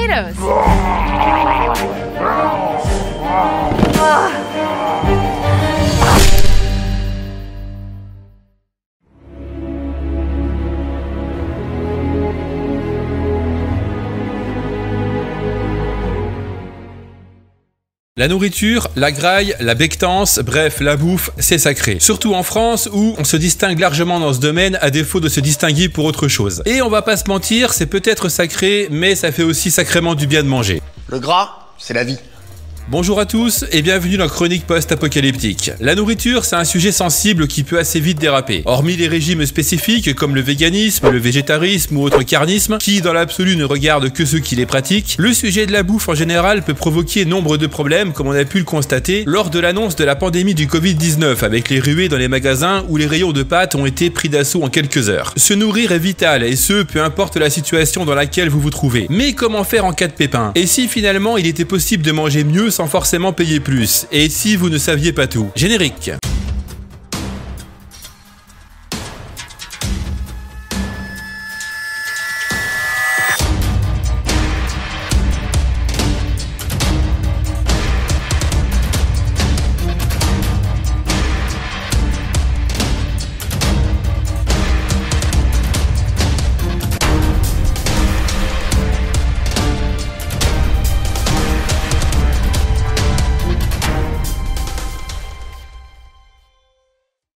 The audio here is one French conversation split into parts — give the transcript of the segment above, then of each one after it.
tomatoes. La nourriture, la graille, la bectance, bref, la bouffe, c'est sacré. Surtout en France où on se distingue largement dans ce domaine à défaut de se distinguer pour autre chose. Et on va pas se mentir, c'est peut-être sacré, mais ça fait aussi sacrément du bien de manger. Le gras, c'est la vie. Bonjour à tous et bienvenue dans Chronique Post-Apocalyptique. La nourriture, c'est un sujet sensible qui peut assez vite déraper. Hormis les régimes spécifiques comme le véganisme, le végétarisme ou autre carnisme, qui dans l'absolu ne regardent que ceux qui les pratiquent, le sujet de la bouffe en général peut provoquer nombre de problèmes comme on a pu le constater lors de l'annonce de la pandémie du Covid-19 avec les ruées dans les magasins où les rayons de pâtes ont été pris d'assaut en quelques heures. Se nourrir est vital et ce, peu importe la situation dans laquelle vous vous trouvez. Mais comment faire en cas de pépin? Et si finalement il était possible de manger mieux sans forcément payer plus? Et si vous ne saviez pas tout? Générique.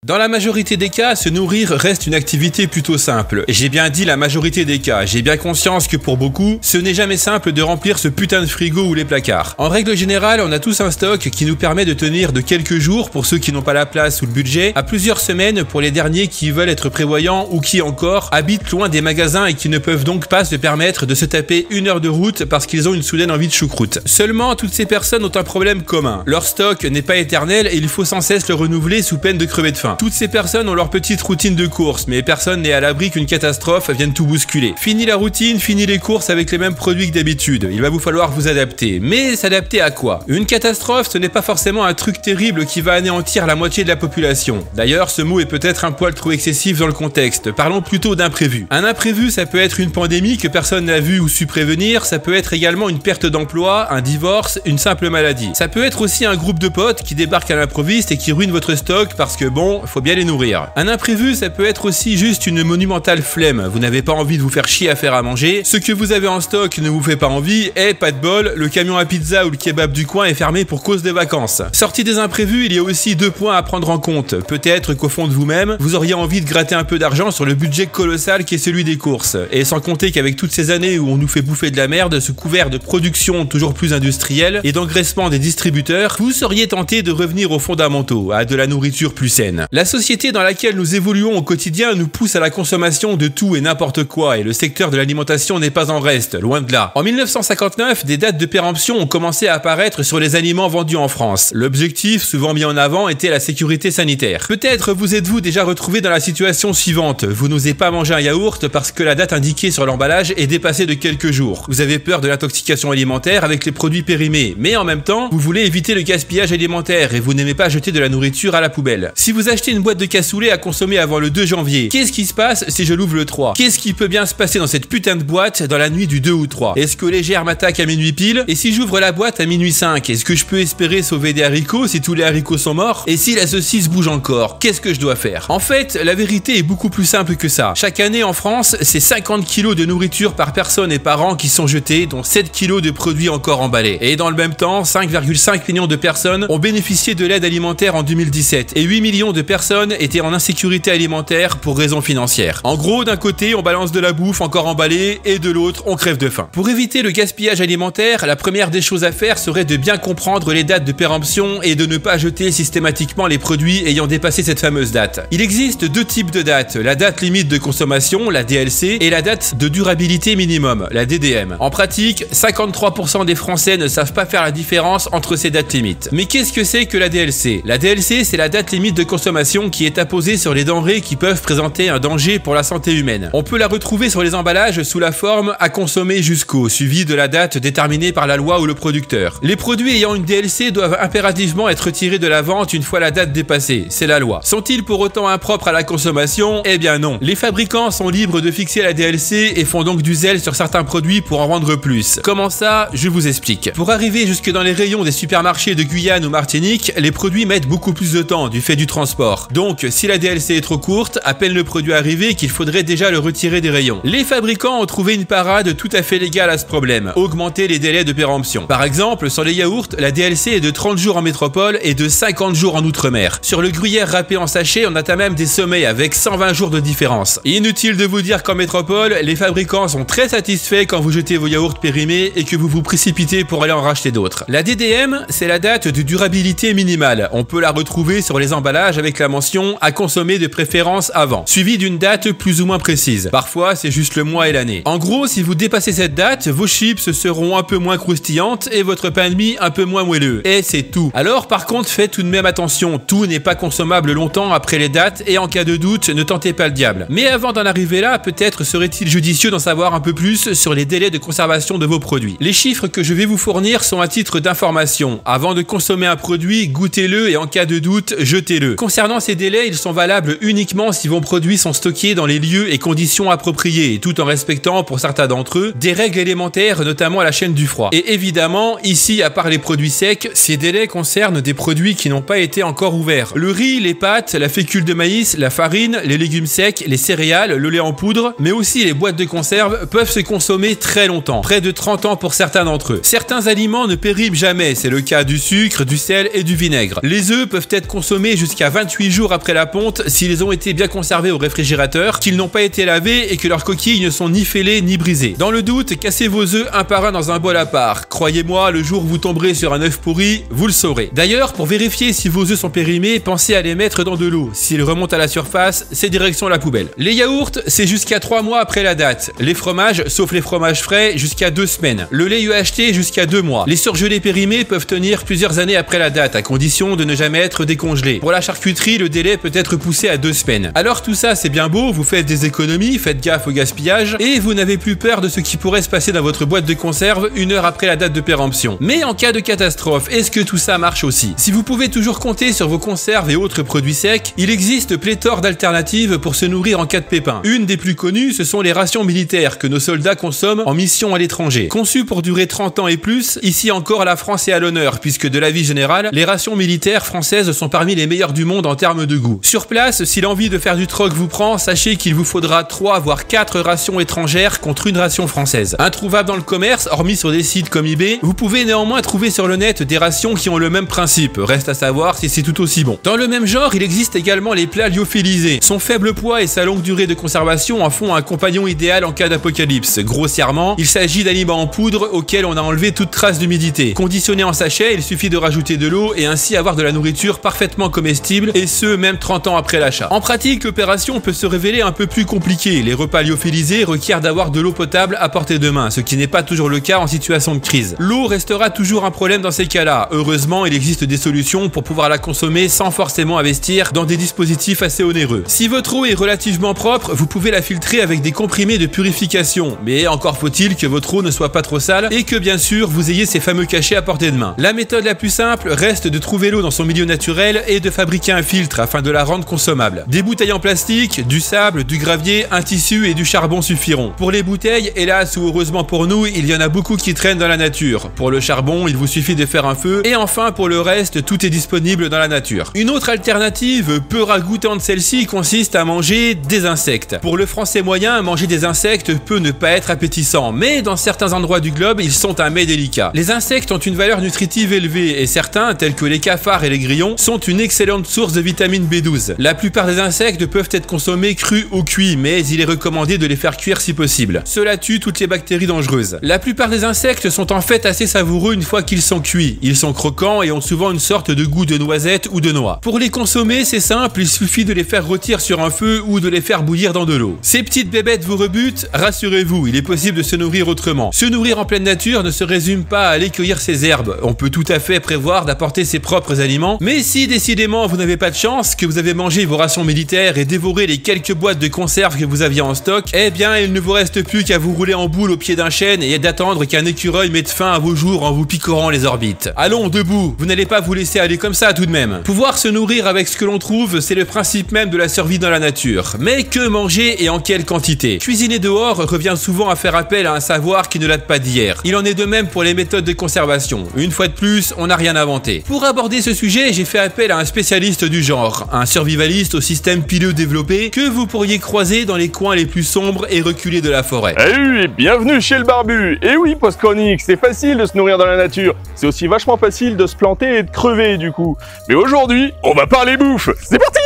Dans la majorité des cas, se nourrir reste une activité plutôt simple. J'ai bien dit la majorité des cas, j'ai bien conscience que pour beaucoup, ce n'est jamais simple de remplir ce putain de frigo ou les placards. En règle générale, on a tous un stock qui nous permet de tenir de quelques jours pour ceux qui n'ont pas la place ou le budget, à plusieurs semaines pour les derniers qui veulent être prévoyants ou qui encore habitent loin des magasins et qui ne peuvent donc pas se permettre de se taper 1 heure de route parce qu'ils ont une soudaine envie de choucroute. Seulement, toutes ces personnes ont un problème commun. Leur stock n'est pas éternel et il faut sans cesse le renouveler sous peine de crever de faim. Toutes ces personnes ont leur petite routine de course, mais personne n'est à l'abri qu'une catastrophe vienne tout bousculer. Fini la routine, fini les courses avec les mêmes produits que d'habitude. Il va vous falloir vous adapter. Mais s'adapter à quoi? Une catastrophe, ce n'est pas forcément un truc terrible qui va anéantir la moitié de la population. D'ailleurs, ce mot est peut-être un poil trop excessif dans le contexte. Parlons plutôt d'imprévu. Un imprévu, ça peut être une pandémie que personne n'a vu ou su prévenir. Ça peut être également une perte d'emploi, un divorce, une simple maladie. Ça peut être aussi un groupe de potes qui débarquent à l'improviste et qui ruinent votre stock parce que bon, faut bien les nourrir. Un imprévu, ça peut être aussi juste une monumentale flemme. Vous n'avez pas envie de vous faire chier à faire à manger. Ce que vous avez en stock ne vous fait pas envie et pas de bol, le camion à pizza ou le kebab du coin est fermé pour cause de vacances. Sorti des imprévus, il y a aussi 2 points à prendre en compte. Peut-être qu'au fond de vous-même, vous auriez envie de gratter un peu d'argent sur le budget colossal qui est celui des courses. Et sans compter qu'avec toutes ces années où on nous fait bouffer de la merde, sous couvert de production toujours plus industrielle et d'engraissement des distributeurs, vous seriez tenté de revenir aux fondamentaux, à de la nourriture plus saine. La société dans laquelle nous évoluons au quotidien nous pousse à la consommation de tout et n'importe quoi et le secteur de l'alimentation n'est pas en reste, loin de là. En 1959, des dates de péremption ont commencé à apparaître sur les aliments vendus en France. L'objectif, souvent mis en avant, était la sécurité sanitaire. Peut-être vous êtes-vous déjà retrouvé dans la situation suivante. Vous n'osez pas manger un yaourt parce que la date indiquée sur l'emballage est dépassée de quelques jours. Vous avez peur de l'intoxication alimentaire avec les produits périmés, mais en même temps, vous voulez éviter le gaspillage alimentaire et vous n'aimez pas jeter de la nourriture à la poubelle. Si vous achetez une boîte de cassoulet à consommer avant le 2 janvier. Qu'est-ce qui se passe si je l'ouvre le 3? Qu'est-ce qui peut bien se passer dans cette putain de boîte dans la nuit du 2 ou 3? Est-ce que les germes m'attaquent à minuit pile? Et si j'ouvre la boîte à minuit 5, est-ce que je peux espérer sauver des haricots si tous les haricots sont morts? Et si la saucisse bouge encore, qu'est-ce que je dois faire? En fait, la vérité est beaucoup plus simple que ça. Chaque année en France, c'est 50 kilos de nourriture par personne et par an qui sont jetés, dont 7 kilos de produits encore emballés. Et dans le même temps, 5,5 millions de personnes ont bénéficié de l'aide alimentaire en 2017 et 8 millions de personnes étaient en insécurité alimentaire pour raisons financières. En gros, d'un côté, on balance de la bouffe encore emballée et de l'autre, on crève de faim. Pour éviter le gaspillage alimentaire, la première des choses à faire serait de bien comprendre les dates de péremption et de ne pas jeter systématiquement les produits ayant dépassé cette fameuse date. Il existe 2 types de dates, la date limite de consommation, la DLC, et la date de durabilité minimum, la DDM. En pratique, 53% des Français ne savent pas faire la différence entre ces dates limites. Mais qu'est-ce que c'est que la DLC? La DLC, c'est la date limite de consommation consommation qui est apposée sur les denrées qui peuvent présenter un danger pour la santé humaine. On peut la retrouver sur les emballages sous la forme à consommer jusqu'au, suivi de la date déterminée par la loi ou le producteur. Les produits ayant une DLC doivent impérativement être retirés de la vente une fois la date dépassée, c'est la loi. Sont-ils pour autant impropres à la consommation? Eh bien non. Les fabricants sont libres de fixer la DLC et font donc du zèle sur certains produits pour en vendre plus. Comment ça? Je vous explique. Pour arriver jusque dans les rayons des supermarchés de Guyane ou Martinique, les produits mettent beaucoup plus de temps du fait du transport. Donc, si la DLC est trop courte, à peine le produit arrivé qu'il faudrait déjà le retirer des rayons. Les fabricants ont trouvé une parade tout à fait légale à ce problème: augmenter les délais de péremption. Par exemple, sur les yaourts, la DLC est de 30 jours en métropole et de 50 jours en outre-mer. Sur le gruyère râpé en sachet, on atteint même des sommets avec 120 jours de différence. Inutile de vous dire qu'en métropole, les fabricants sont très satisfaits quand vous jetez vos yaourts périmés et que vous vous précipitez pour aller en racheter d'autres. La DDM, c'est la date de durabilité minimale. On peut la retrouver sur les emballages avec la mention « à consommer de préférence avant », suivie d'une date plus ou moins précise. Parfois, c'est juste le mois et l'année. En gros, si vous dépassez cette date, vos chips seront un peu moins croustillantes et votre pain de mie un peu moins moelleux. Et c'est tout. Alors, par contre, faites tout de même attention. Tout n'est pas consommable longtemps après les dates et en cas de doute, ne tentez pas le diable. Mais avant d'en arriver là, peut-être serait-il judicieux d'en savoir un peu plus sur les délais de conservation de vos produits. Les chiffres que je vais vous fournir sont à titre d'information. Avant de consommer un produit, goûtez-le et en cas de doute, jetez-le. Concernant ces délais, ils sont valables uniquement si vos produits sont stockés dans les lieux et conditions appropriées, tout en respectant, pour certains d'entre eux, des règles élémentaires, notamment à la chaîne du froid. Et évidemment, ici, à part les produits secs, ces délais concernent des produits qui n'ont pas été encore ouverts. Le riz, les pâtes, la fécule de maïs, la farine, les légumes secs, les céréales, le lait en poudre, mais aussi les boîtes de conserve peuvent se consommer très longtemps, près de 30 ans pour certains d'entre eux. Certains aliments ne périment jamais, c'est le cas du sucre, du sel et du vinaigre. Les œufs peuvent être consommés jusqu'à 28 jours après la ponte s'ils ont été bien conservés au réfrigérateur, qu'ils n'ont pas été lavés et que leurs coquilles ne sont ni fêlées ni brisées. Dans le doute, cassez vos œufs un par un dans un bol à part. Croyez-moi, le jour où vous tomberez sur un œuf pourri, vous le saurez. D'ailleurs, pour vérifier si vos œufs sont périmés, pensez à les mettre dans de l'eau. S'ils remontent à la surface, c'est direction la poubelle. Les yaourts, c'est jusqu'à 3 mois après la date. Les fromages, sauf les fromages frais, jusqu'à 2 semaines. Le lait UHT jusqu'à 2 mois. Les surgelés périmés peuvent tenir plusieurs années après la date, à condition de ne jamais être décongelés. Pour la charcuterie, le délai peut être poussé à 2 semaines. Alors tout ça, c'est bien beau, vous faites des économies, faites gaffe au gaspillage, et vous n'avez plus peur de ce qui pourrait se passer dans votre boîte de conserve 1 heure après la date de péremption. Mais en cas de catastrophe, est-ce que tout ça marche aussi? Si vous pouvez toujours compter sur vos conserves et autres produits secs, il existe pléthore d'alternatives pour se nourrir en cas de pépin. Une des plus connues, ce sont les rations militaires que nos soldats consomment en mission à l'étranger. Conçues pour durer 30 ans et plus, ici encore la France est à l'honneur, puisque de l'avis général, les rations militaires françaises sont parmi les meilleures du monde en termes de goût. Sur place, si l'envie de faire du troc vous prend, sachez qu'il vous faudra 3 voire 4 rations étrangères contre une ration française. Introuvable dans le commerce, hormis sur des sites comme eBay, vous pouvez néanmoins trouver sur le net des rations qui ont le même principe, reste à savoir si c'est tout aussi bon. Dans le même genre, il existe également les plats lyophilisés. Son faible poids et sa longue durée de conservation en font un compagnon idéal en cas d'apocalypse. Grossièrement, il s'agit d'aliments en poudre auxquels on a enlevé toute trace d'humidité. Conditionnés en sachet, il suffit de rajouter de l'eau et ainsi avoir de la nourriture parfaitement comestible, et ce même 30 ans après l'achat. En pratique, l'opération peut se révéler un peu plus compliquée. Les repas lyophilisés requièrent d'avoir de l'eau potable à portée de main, ce qui n'est pas toujours le cas en situation de crise. L'eau restera toujours un problème dans ces cas-là. Heureusement, il existe des solutions pour pouvoir la consommer sans forcément investir dans des dispositifs assez onéreux. Si votre eau est relativement propre, vous pouvez la filtrer avec des comprimés de purification, mais encore faut-il que votre eau ne soit pas trop sale et que bien sûr vous ayez ces fameux cachets à portée de main. La méthode la plus simple reste de trouver l'eau dans son milieu naturel et de fabriquer un filtre afin de la rendre consommable. Des bouteilles en plastique, du sable, du gravier, un tissu et du charbon suffiront. Pour les bouteilles, hélas ou heureusement pour nous, il y en a beaucoup qui traînent dans la nature. Pour le charbon, il vous suffit de faire un feu, et enfin pour le reste, tout est disponible dans la nature. Une autre alternative, peu ragoûtante celle-ci, consiste à manger des insectes. Pour le français moyen, manger des insectes peut ne pas être appétissant, mais dans certains endroits du globe, ils sont un mets délicat. Les insectes ont une valeur nutritive élevée, et certains, tels que les cafards et les grillons, sont une excellente source de vitamine B12. La plupart des insectes peuvent être consommés crus ou cuits, mais il est recommandé de les faire cuire si possible. Cela tue toutes les bactéries dangereuses. La plupart des insectes sont en fait assez savoureux une fois qu'ils sont cuits. Ils sont croquants et ont souvent une sorte de goût de noisette ou de noix. Pour les consommer, c'est simple, il suffit de les faire rôtir sur un feu ou de les faire bouillir dans de l'eau. Ces petites bébêtes vous rebutent, rassurez-vous, il est possible de se nourrir autrement. Se nourrir en pleine nature ne se résume pas à aller cueillir ses herbes. On peut tout à fait prévoir d'apporter ses propres aliments, mais si décidément vous n'avez pas de chance, que vous avez mangé vos rations militaires et dévoré les quelques boîtes de conserve que vous aviez en stock, eh bien il ne vous reste plus qu'à vous rouler en boule au pied d'un chêne et d'attendre qu'un écureuil mette fin à vos jours en vous picorant les orbites. Allons, debout, vous n'allez pas vous laisser aller comme ça tout de même. Pouvoir se nourrir avec ce que l'on trouve, c'est le principe même de la survie dans la nature. Mais que manger et en quelle quantité? Cuisiner dehors revient souvent à faire appel à un savoir qui ne date pas d'hier. Il en est de même pour les méthodes de conservation. Une fois de plus, on n'a rien inventé. Pour aborder ce sujet, j'ai fait appel à un spécialiste du genre, un survivaliste au système pileux développé que vous pourriez croiser dans les coins les plus sombres et reculés de la forêt. Salut et bienvenue chez le barbu. Et oui, post-chronique, c'est facile de se nourrir dans la nature. C'est aussi vachement facile de se planter et de crever du coup. Mais aujourd'hui, on va parler bouffe. C'est parti!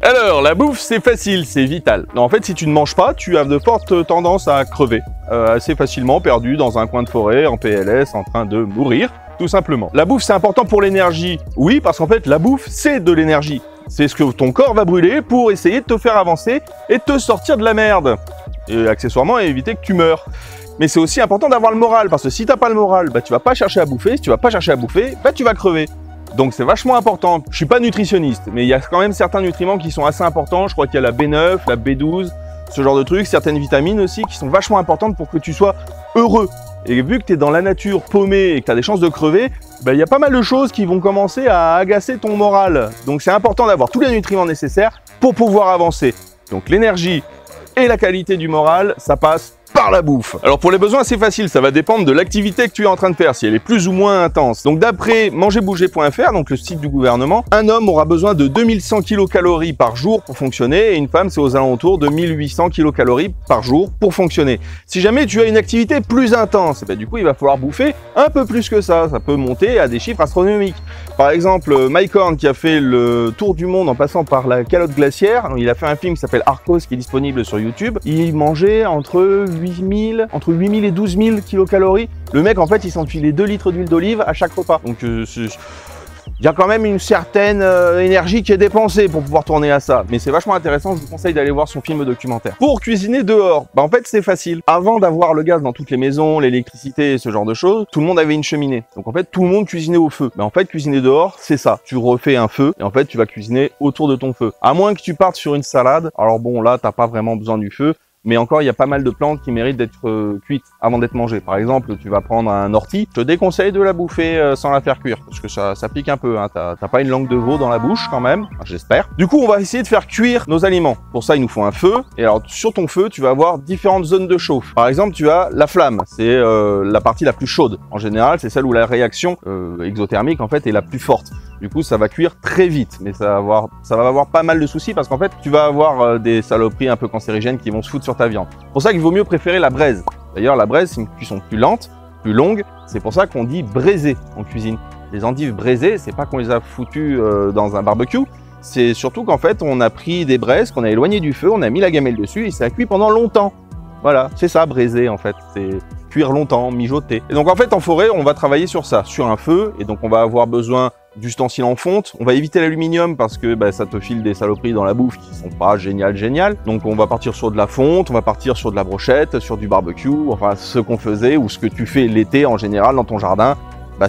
Alors, la bouffe, c'est facile, c'est vital. En fait, si tu ne manges pas, tu as de fortes tendances à crever. Assez facilement, perdu dans un coin de forêt, en PLS, en train de mourir, tout simplement. La bouffe, c'est important pour l'énergie. Oui, parce qu'en fait, la bouffe, c'est de l'énergie. C'est ce que ton corps va brûler pour essayer de te faire avancer et te sortir de la merde. Et accessoirement, éviter que tu meurs. Mais c'est aussi important d'avoir le moral, parce que si t'as pas le moral, bah tu vas pas chercher à bouffer. Si tu vas pas chercher à bouffer, bah tu vas crever. Donc c'est vachement important. Je suis pas nutritionniste, mais il y a quand même certains nutriments qui sont assez importants. Je crois qu'il y a la B9, la B12, ce genre de trucs, certaines vitamines aussi qui sont vachement importantes pour que tu sois heureux. Et vu que tu es dans la nature paumé et que tu as des chances de crever, bah, il y a pas mal de choses qui vont commencer à agacer ton moral. Donc c'est important d'avoir tous les nutriments nécessaires pour pouvoir avancer. Donc l'énergie et la qualité du moral, ça passe par la bouffe. Alors pour les besoins, c'est facile, ça va dépendre de l'activité que tu es en train de faire, si elle est plus ou moins intense. Donc d'après mangerbouger.fr, donc le site du gouvernement, un homme aura besoin de 2100 kcal par jour pour fonctionner et une femme, c'est aux alentours de 1800 kcal par jour pour fonctionner. Si jamais tu as une activité plus intense, du coup il va falloir bouffer un peu plus que ça. Ça peut monter à des chiffres astronomiques. Par exemple, Mike Horn qui a fait le tour du monde en passant par la calotte glaciaire, il a fait un film qui s'appelle Arcos qui est disponible sur YouTube. Il mangeait entre 8000 et 12 000 kilocalories. Le mec, en fait, il s'enfilait 2 litres d'huile d'olive à chaque repas. Donc, il y a quand même une certaine énergie qui est dépensée pour pouvoir tourner à ça. Mais c'est vachement intéressant, je vous conseille d'aller voir son film documentaire. Pour cuisiner dehors, en fait, c'est facile. Avant d'avoir le gaz dans toutes les maisons, l'électricité et ce genre de choses, tout le monde avait une cheminée. Donc, en fait, tout le monde cuisinait au feu. Mais en fait, cuisiner dehors, c'est ça. Tu refais un feu et en fait, tu vas cuisiner autour de ton feu. À moins que tu partes sur une salade. Alors bon, là, t'as pas vraiment besoin du feu. Mais encore, il y a pas mal de plantes qui méritent d'être cuites avant d'être mangées. Par exemple, tu vas prendre un ortie. Je te déconseille de la bouffer sans la faire cuire, parce que ça pique un peu. Hein. T'as pas une langue de veau dans la bouche quand même, j'espère. Du coup, on va essayer de faire cuire nos aliments. Pour ça, il nous faut un feu. Et alors, sur ton feu, tu vas avoir différentes zones de chauffe. Par exemple, tu as la flamme. C'est la partie la plus chaude. En général, c'est celle où la réaction exothermique, en fait, est la plus forte. Du coup, ça va cuire très vite, mais ça va avoir pas mal de soucis parce qu'en fait, tu vas avoir des saloperies un peu cancérigènes qui vont se foutre sur ta viande. C'est pour ça qu'il vaut mieux préférer la braise. D'ailleurs, la braise, c'est une cuisson plus lente, plus longue. C'est pour ça qu'on dit braiser en cuisine. Les endives braisées, c'est pas qu'on les a foutues dans un barbecue. C'est surtout qu'en fait, on a pris des braises, qu'on a éloignées du feu, on a mis la gamelle dessus et ça a cuit pendant longtemps. Voilà, c'est ça, braiser en fait. C'est cuire longtemps, mijoter. Et donc en fait, en forêt, on va travailler sur ça, sur un feu. Et donc on va avoir besoin d'ustensiles en fonte. On va éviter l'aluminium parce que ça te file des saloperies dans la bouffe qui sont pas génial. Donc on va partir sur de la fonte, on va partir sur de la brochette, sur du barbecue, enfin ce qu'on faisait ou ce que tu fais l'été en général dans ton jardin.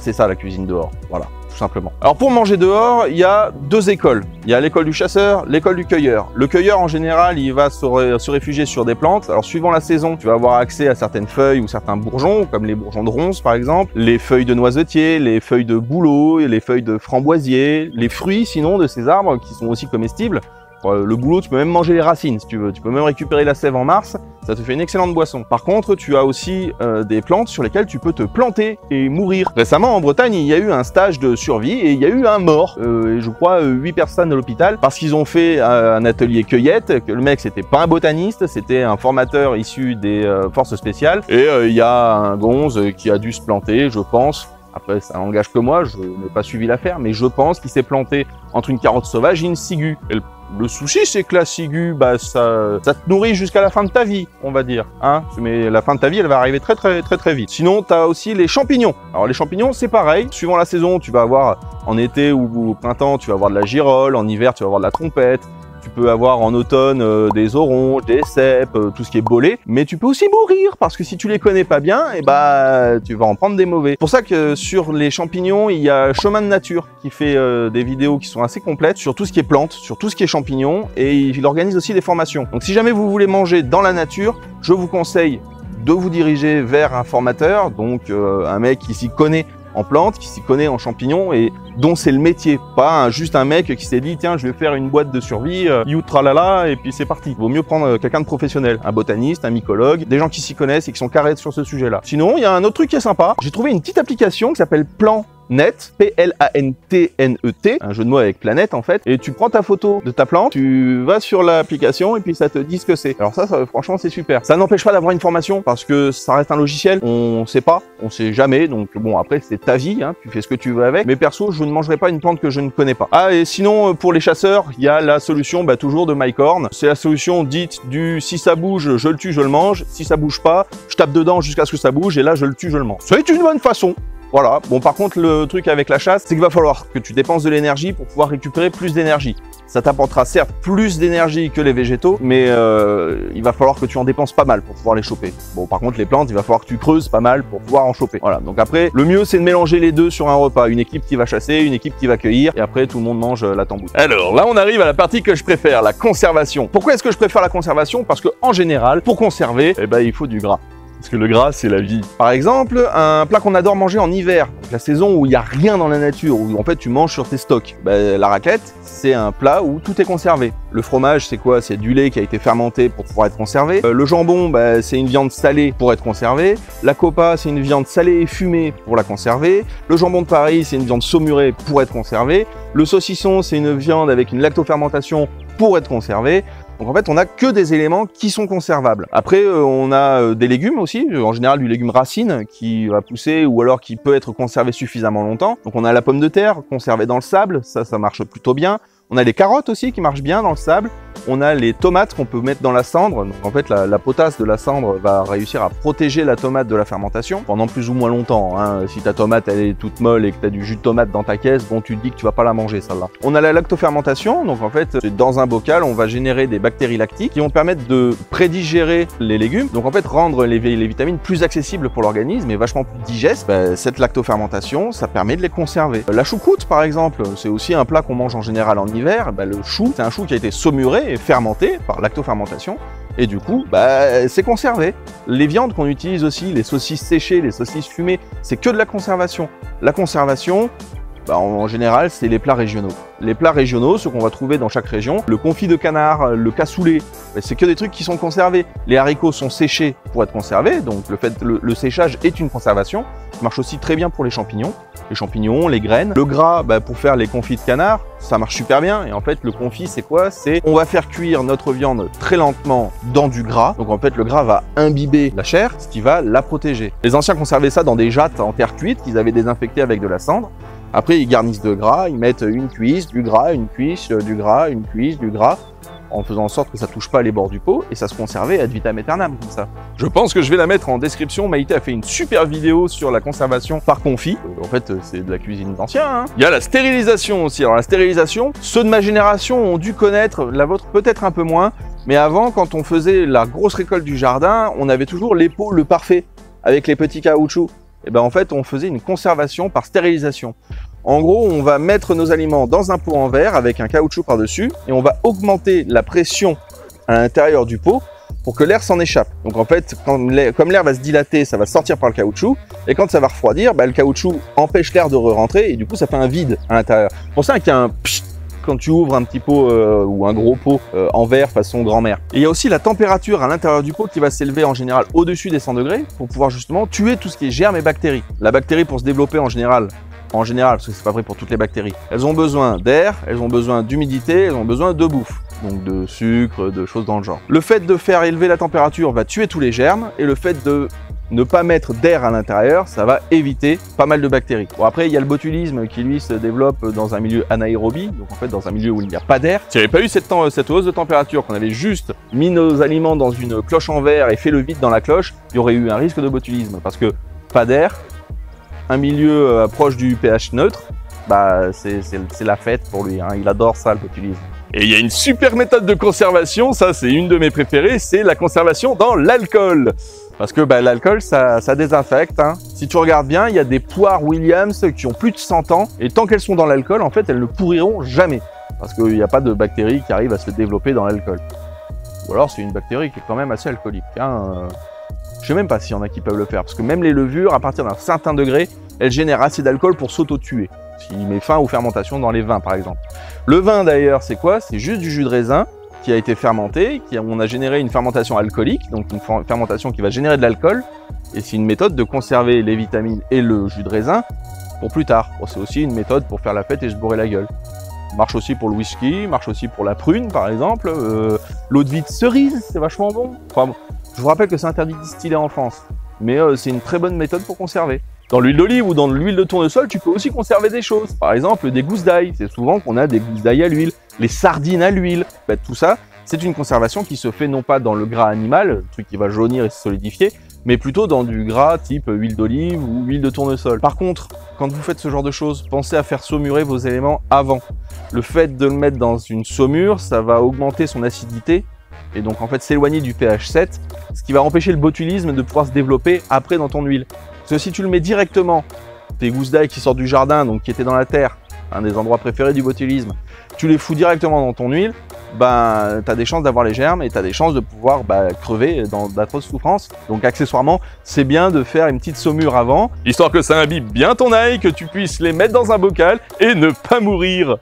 C'est ça la cuisine dehors, voilà, tout simplement. Alors pour manger dehors, il y a deux écoles. Il y a l'école du chasseur, l'école du cueilleur. Le cueilleur en général, il va se réfugier sur des plantes. Alors suivant la saison, tu vas avoir accès à certaines feuilles ou certains bourgeons, comme les bourgeons de ronces par exemple, les feuilles de noisetier, les feuilles de bouleau, les feuilles de framboisier, les fruits sinon de ces arbres qui sont aussi comestibles. Le bouleau, tu peux même manger les racines si tu veux. Tu peux même récupérer la sève en mars. Ça te fait une excellente boisson. Par contre, tu as aussi des plantes sur lesquelles tu peux te planter et mourir. Récemment, en Bretagne, il y a eu un stage de survie et il y a eu un mort. Et je crois 8 personnes à l'hôpital parce qu'ils ont fait un atelier cueillette. Que le mec, c'était pas un botaniste, c'était un formateur issu des forces spéciales. Et il y a un gonze qui a dû se planter, je pense. Après, ça n'engage que moi, je n'ai pas suivi l'affaire, mais je pense qu'il s'est planté entre une carotte sauvage et une ciguë. Et le souci, c'est que la ciguë, ça te nourrit jusqu'à la fin de ta vie, on va dire. Hein, mais la fin de ta vie, elle va arriver très vite. Sinon, tu as aussi les champignons. Alors les champignons, c'est pareil. Suivant la saison, tu vas avoir en été ou au printemps, tu vas avoir de la girole. En hiver, tu vas avoir de la trompette. Tu peux avoir en automne des oronges, des cèpes, tout ce qui est bolé, mais tu peux aussi mourir parce que si tu les connais pas bien, et bah tu vas en prendre des mauvais. C'est pour ça que sur les champignons, il y a Chemin de Nature qui fait des vidéos qui sont assez complètes sur tout ce qui est plantes, sur tout ce qui est champignons, et il organise aussi des formations. Donc si jamais vous voulez manger dans la nature, je vous conseille de vous diriger vers un formateur, donc un mec qui s'y connaît en plantes, qui s'y connaît en champignons et dont c'est le métier, pas juste un mec qui s'est dit tiens je vais faire une boîte de survie, you tralala et puis c'est parti. Il vaut mieux prendre quelqu'un de professionnel, un botaniste, un mycologue, des gens qui s'y connaissent et qui sont carrés sur ce sujet-là. Sinon il y a un autre truc qui est sympa, j'ai trouvé une petite application qui s'appelle PlantNet, P-L-A-N-T-N-E-T, un jeu de mots avec planète en fait, et tu prends ta photo de ta plante, tu vas sur l'application et puis ça te dit ce que c'est. Alors ça franchement c'est super. Ça n'empêche pas d'avoir une formation parce que ça reste un logiciel, on sait pas, on sait jamais, donc bon après c'est ta vie, hein, tu fais ce que tu veux avec, mais perso je ne mangerai pas une plante que je ne connais pas. Ah et sinon pour les chasseurs, il y a la solution toujours de MyCorn, c'est la solution dite du si ça bouge je le tue je le mange, si ça bouge pas je tape dedans jusqu'à ce que ça bouge et là je le tue je le mange. C'est une bonne façon. Voilà, bon par contre le truc avec la chasse, c'est qu'il va falloir que tu dépenses de l'énergie pour pouvoir récupérer plus d'énergie. Ça t'apportera certes plus d'énergie que les végétaux, mais il va falloir que tu en dépenses pas mal pour pouvoir les choper. Bon par contre les plantes, il va falloir que tu creuses pas mal pour pouvoir en choper. Voilà, donc après, le mieux c'est de mélanger les deux sur un repas. Une équipe qui va chasser, une équipe qui va cueillir, et après tout le monde mange la tambouille. Alors là on arrive à la partie que je préfère, la conservation. Pourquoi est-ce que je préfère la conservation? Parce que en général, pour conserver, il faut du gras. Parce que le gras, c'est la vie. Par exemple, un plat qu'on adore manger en hiver, donc la saison où il n'y a rien dans la nature, où en fait tu manges sur tes stocks. La raclette, c'est un plat où tout est conservé. Le fromage, c'est quoi? C'est du lait qui a été fermenté pour pouvoir être conservé. Le jambon, c'est une viande salée pour être conservé. La copa, c'est une viande salée et fumée pour la conserver. Le jambon de Paris, c'est une viande saumurée pour être conservé. Le saucisson, c'est une viande avec une lactofermentation pour être conservé. Donc en fait, on n'a que des éléments qui sont conservables. Après, on a des légumes aussi, en général du légume racine qui va pousser ou alors qui peut être conservé suffisamment longtemps. Donc on a la pomme de terre conservée dans le sable, ça marche plutôt bien. On a les carottes aussi qui marchent bien dans le sable. On a les tomates qu'on peut mettre dans la cendre. Donc en fait, la potasse de la cendre va réussir à protéger la tomate de la fermentation pendant plus ou moins longtemps. Hein. Si ta tomate elle est toute molle et que tu as du jus de tomate dans ta caisse, bon tu te dis que tu vas pas la manger celle-là. On a la lactofermentation. Donc en fait, dans un bocal, on va générer des bactéries lactiques qui vont permettre de prédigérer les légumes. Donc en fait, rendre les vitamines plus accessibles pour l'organisme et vachement plus digestes. Cette lactofermentation, ça permet de les conserver. La choucroute par exemple, c'est aussi un plat qu'on mange en général en hiver. Le chou, c'est un chou qui a été saumuré et fermenté par lactofermentation et du coup c'est conservé. Les viandes qu'on utilise aussi, les saucisses séchées, les saucisses fumées, c'est que de la conservation. La conservation, en général, c'est les plats régionaux. Les plats régionaux, ceux qu'on va trouver dans chaque région, le confit de canard, le cassoulet, c'est que des trucs qui sont conservés. Les haricots sont séchés pour être conservés, donc le séchage est une conservation. Ça marche aussi très bien pour les champignons, les graines. Le gras, pour faire les confits de canard, ça marche super bien. Et en fait, le confit, c'est quoi? C'est on va faire cuire notre viande très lentement dans du gras. Donc en fait, le gras va imbiber la chair, ce qui va la protéger. Les anciens conservaient ça dans des jattes en terre cuite qu'ils avaient désinfectées avec de la cendre. Après, ils garnissent de gras, ils mettent une cuisse, du gras, une cuisse, du gras, une cuisse, du gras, en faisant en sorte que ça touche pas les bords du pot, et ça se conservait ad vitam aeternam, comme ça. Je pense que je vais la mettre en description. Maïté a fait une super vidéo sur la conservation par confit. En fait, c'est de la cuisine d'ancien, hein. Il y a la stérilisation aussi. Alors la stérilisation, ceux de ma génération ont dû connaître, la vôtre peut-être un peu moins, mais avant, quand on faisait la grosse récolte du jardin, on avait toujours l'épaule, le parfait, avec les petits caoutchoucs. Et en fait, on faisait une conservation par stérilisation. En gros, on va mettre nos aliments dans un pot en verre avec un caoutchouc par-dessus et on va augmenter la pression à l'intérieur du pot pour que l'air s'en échappe. Donc en fait, comme l'air va se dilater, ça va sortir par le caoutchouc et quand ça va refroidir, le caoutchouc empêche l'air de re-rentrer et du coup, ça fait un vide à l'intérieur. C'est pour ça qu'il y a un pchit quand tu ouvres un petit pot ou un gros pot en verre façon grand-mère. Et il y a aussi la température à l'intérieur du pot qui va s'élever en général au-dessus des 100 degrés pour pouvoir justement tuer tout ce qui est germes et bactéries. La bactérie pour se développer en général, parce que c'est pas vrai pour toutes les bactéries, elles ont besoin d'air, elles ont besoin d'humidité, elles ont besoin de bouffe. Donc de sucre, de choses dans le genre. Le fait de faire élever la température va tuer tous les germes et le fait de ne pas mettre d'air à l'intérieur, ça va éviter pas mal de bactéries. Bon après, il y a le botulisme qui lui se développe dans un milieu anaérobie, donc en fait dans un milieu où il n'y a pas d'air. S'il n'y avait pas eu cette hausse de température, qu'on avait juste mis nos aliments dans une cloche en verre et fait le vide dans la cloche, il y aurait eu un risque de botulisme parce que pas d'air, un milieu proche du pH neutre, c'est la fête pour lui, hein. Il adore ça le botulisme. Et il y a une super méthode de conservation, ça c'est une de mes préférées, c'est la conservation dans l'alcool. Parce que l'alcool, ça désinfecte. Hein. Si tu regardes bien, il y a des poires Williams qui ont plus de 100 ans. Et tant qu'elles sont dans l'alcool, en fait, elles ne pourriront jamais. Parce qu'il n'y a pas de bactéries qui arrivent à se développer dans l'alcool. Ou alors c'est une bactérie qui est quand même assez alcoolique. Hein. Je sais même pas s'il y en a qui peuvent le faire. Parce que même les levures, à partir d'un certain degré, elles génèrent assez d'alcool pour s'auto-tuer. S'il met fin aux fermentations dans les vins, par exemple. Le vin, d'ailleurs, c'est quoi? C'est juste du jus de raisin qui a été fermenté, on a généré une fermentation alcoolique, donc une fermentation qui va générer de l'alcool. Et c'est une méthode de conserver les vitamines et le jus de raisin pour plus tard. Bon, c'est aussi une méthode pour faire la fête et se bourrer la gueule. Marche aussi pour le whisky, marche aussi pour la prune, par exemple. L'eau de vie de cerise, c'est vachement bon. Enfin, je vous rappelle que c'est interdit de distiller en France, mais c'est une très bonne méthode pour conserver. Dans l'huile d'olive ou dans l'huile de tournesol, tu peux aussi conserver des choses. Par exemple, des gousses d'ail. C'est souvent qu'on a des gousses d'ail à l'huile, les sardines à l'huile. Tout ça, c'est une conservation qui se fait non pas dans le gras animal, le truc qui va jaunir et se solidifier, mais plutôt dans du gras type huile d'olive ou huile de tournesol. Par contre, quand vous faites ce genre de choses, pensez à faire saumurer vos éléments avant. Le fait de le mettre dans une saumure, ça va augmenter son acidité et donc en fait s'éloigner du pH 7, ce qui va empêcher le botulisme de pouvoir se développer après dans ton huile. Parce que si tu le mets directement, tes gousses d'ail qui sortent du jardin, donc qui étaient dans la terre, un des endroits préférés du botulisme, tu les fous directement dans ton huile, tu as des chances d'avoir les germes et tu as des chances de pouvoir crever dans d'atroces souffrances. Donc accessoirement, c'est bien de faire une petite saumure avant, histoire que ça imbibe bien ton ail, que tu puisses les mettre dans un bocal et ne pas mourir.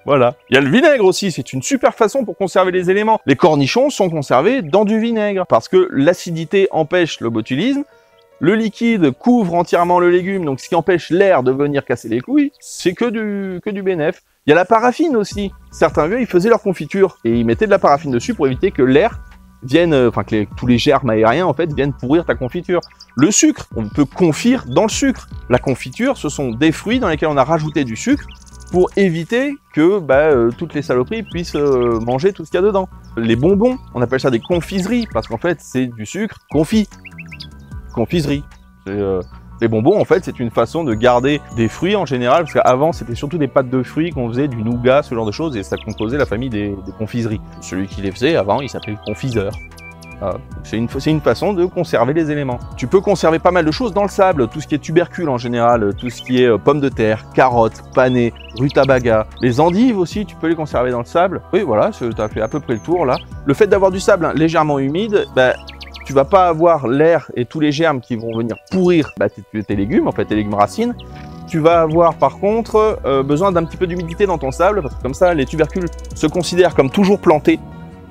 Voilà. Il y a le vinaigre aussi, c'est une super façon pour conserver les éléments. Les cornichons sont conservés dans du vinaigre, parce que l'acidité empêche le botulisme. Le liquide couvre entièrement le légume, donc ce qui empêche l'air de venir casser les couilles, c'est que du bénéf. Il y a la paraffine aussi. Certains vieux, ils faisaient leur confiture et ils mettaient de la paraffine dessus pour éviter que l'air vienne, tous les germes aériens en fait viennent pourrir ta confiture. Le sucre, on peut confire dans le sucre. La confiture, ce sont des fruits dans lesquels on a rajouté du sucre pour éviter que toutes les saloperies puissent manger tout ce qu'il y a dedans. Les bonbons, on appelle ça des confiseries parce qu'en fait c'est du sucre confit. Confiserie. Les bonbons, en fait, c'est une façon de garder des fruits en général, parce qu'avant, c'était surtout des pâtes de fruits qu'on faisait, du nougat, ce genre de choses, et ça composait la famille des confiseries. Celui qui les faisait, avant, il s'appelait le confiseur. C'est une façon de conserver les éléments. Tu peux conserver pas mal de choses dans le sable, tout ce qui est tubercule en général, tout ce qui est pommes de terre, carottes, panais, rutabaga. Les endives aussi, tu peux les conserver dans le sable. Oui, voilà, tu as fait à peu près le tour, là. Le fait d'avoir du sable légèrement humide, tu vas pas avoir l'air et tous les germes qui vont venir pourrir tes légumes, en fait tes légumes racines. Tu vas avoir par contre besoin d'un petit peu d'humidité dans ton sable, parce que comme ça les tubercules se considèrent comme toujours plantés.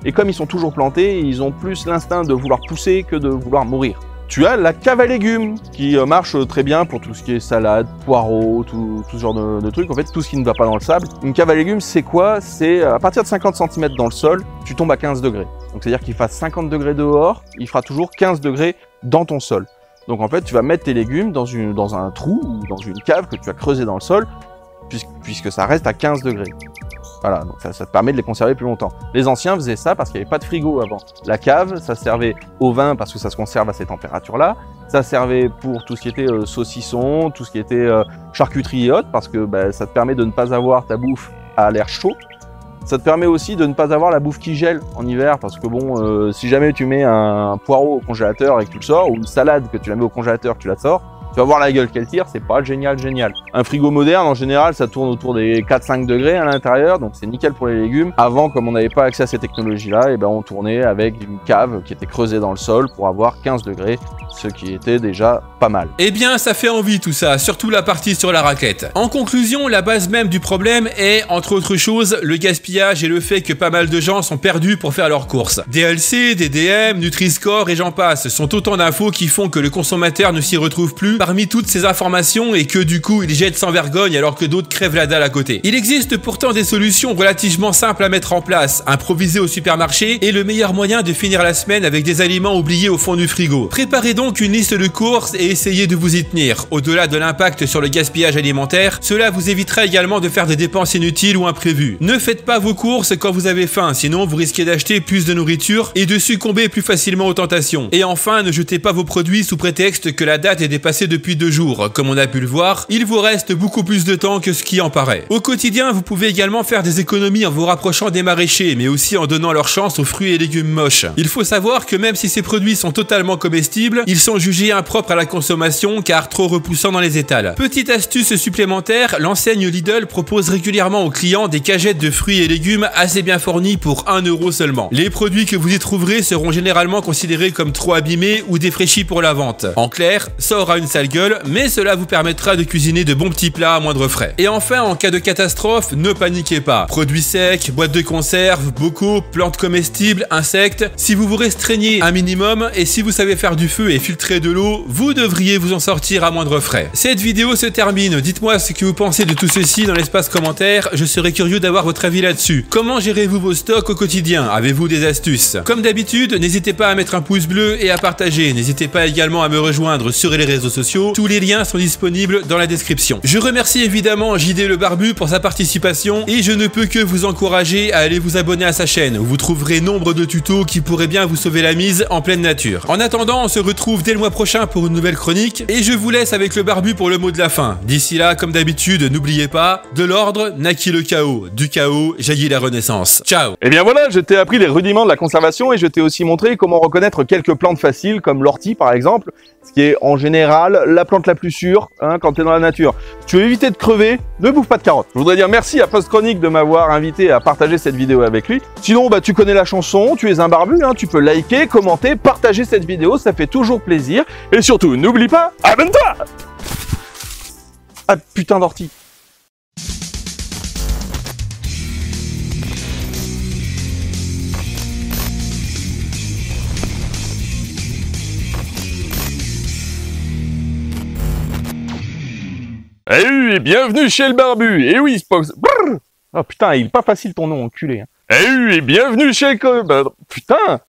Et comme ils sont toujours plantés, ils ont plus l'instinct de vouloir pousser que de vouloir mourir. Tu as la cave à légumes qui marche très bien pour tout ce qui est salade, poireaux, tout ce genre de trucs. En fait, tout ce qui ne va pas dans le sable. Une cave à légumes, c'est quoi? C'est à partir de 50 cm dans le sol, tu tombes à 15 degrés. Donc c'est-à-dire qu'il fasse 50 degrés dehors, il fera toujours 15 degrés dans ton sol. Donc en fait, tu vas mettre tes légumes dans un trou ou dans une cave que tu as creusé dans le sol, puisque ça reste à 15 degrés. Voilà, donc ça te permet de les conserver plus longtemps. Les anciens faisaient ça parce qu'il n'y avait pas de frigo avant. La cave, ça servait au vin parce que ça se conserve à ces températures-là. Ça servait pour tout ce qui était saucisson, tout ce qui était charcuterie et autres, parce que ça te permet de ne pas avoir ta bouffe à l'air chaud. Ça te permet aussi de ne pas avoir la bouffe qui gèle en hiver, parce que bon, si jamais tu mets un poireau au congélateur et que tu le sors, ou une salade que tu la mets au congélateur, que tu la sors, tu vas voir la gueule qu'elle tire, c'est pas génial. Un frigo moderne, en général, ça tourne autour des 4-5 degrés à l'intérieur, donc c'est nickel pour les légumes. Avant, comme on n'avait pas accès à ces technologies-là, on tournait avec une cave qui était creusée dans le sol pour avoir 15 degrés, ce qui était déjà pas mal. Eh bien, ça fait envie tout ça, surtout la partie sur la raclette. En conclusion, la base même du problème est, entre autres choses, le gaspillage et le fait que pas mal de gens sont perdus pour faire leurs courses. DLC, DDM, Nutri-Score et j'en passe sont autant d'infos qui font que le consommateur ne s'y retrouve plus parmi toutes ces informations et que du coup il jette sans vergogne alors que d'autres crèvent la dalle à côté. Il existe pourtant des solutions relativement simples à mettre en place. Improviser au supermarché est le meilleur moyen de finir la semaine avec des aliments oubliés au fond du frigo. Préparez donc donc une liste de courses et essayez de vous y tenir. Au-delà de l'impact sur le gaspillage alimentaire, cela vous évitera également de faire des dépenses inutiles ou imprévues. Ne faites pas vos courses quand vous avez faim, sinon vous risquez d'acheter plus de nourriture et de succomber plus facilement aux tentations. Et enfin, ne jetez pas vos produits sous prétexte que la date est dépassée depuis 2 jours. Comme on a pu le voir, il vous reste beaucoup plus de temps que ce qui en paraît. Au quotidien, vous pouvez également faire des économies en vous rapprochant des maraîchers, mais aussi en donnant leur chance aux fruits et légumes moches. Il faut savoir que même si ces produits sont totalement comestibles, ils sont jugés impropres à la consommation car trop repoussants dans les étals. Petite astuce supplémentaire, l'enseigne Lidl propose régulièrement aux clients des cagettes de fruits et légumes assez bien fournies pour 1 € seulement. Les produits que vous y trouverez seront généralement considérés comme trop abîmés ou défraîchis pour la vente. En clair, ça aura une sale gueule, mais cela vous permettra de cuisiner de bons petits plats à moindre frais. Et enfin, en cas de catastrophe, ne paniquez pas. Produits secs, boîtes de conserve, bocaux, plantes comestibles, insectes, si vous vous restreignez un minimum et si vous savez faire du feu et filtrer de l'eau, vous devriez vous en sortir à moindre frais. Cette vidéo se termine. Dites-moi ce que vous pensez de tout ceci dans l'espace commentaire. Je serais curieux d'avoir votre avis là-dessus. Comment gérez-vous vos stocks au quotidien? Avez-vous des astuces? Comme d'habitude, n'hésitez pas à mettre un pouce bleu et à partager. N'hésitez pas également à me rejoindre sur les réseaux sociaux. Tous les liens sont disponibles dans la description. Je remercie évidemment JD le Barbu pour sa participation et je ne peux que vous encourager à aller vous abonner à sa chaîne où vous trouverez nombre de tutos qui pourraient bien vous sauver la mise en pleine nature. En attendant, on se retrouve dès le mois prochain pour une nouvelle chronique et je vous laisse avec le Barbu pour le mot de la fin. D'ici là, comme d'habitude, n'oubliez pas, de l'ordre naquit le chaos, du chaos jaillit la renaissance. Ciao! Et bien voilà, je t'ai appris les rudiments de la conservation et je t'ai aussi montré comment reconnaître quelques plantes faciles comme l'ortie par exemple, ce qui est en général la plante la plus sûre quand tu es dans la nature. Si tu veux éviter de crever, ne bouffe pas de carottes. Je voudrais dire merci à Post Chronique de m'avoir invité à partager cette vidéo avec lui. Sinon, tu connais la chanson, tu es un barbu, tu peux liker, commenter, partager cette vidéo, ça fait toujours plaisir. Et surtout, n'oublie pas, abonne-toi! Ah putain d'ortie. Eh oui, bienvenue chez le barbu. Eh oui, Spox. Oh putain, il est pas facile ton nom, enculé. Eh oui, bienvenue chez le... Putain.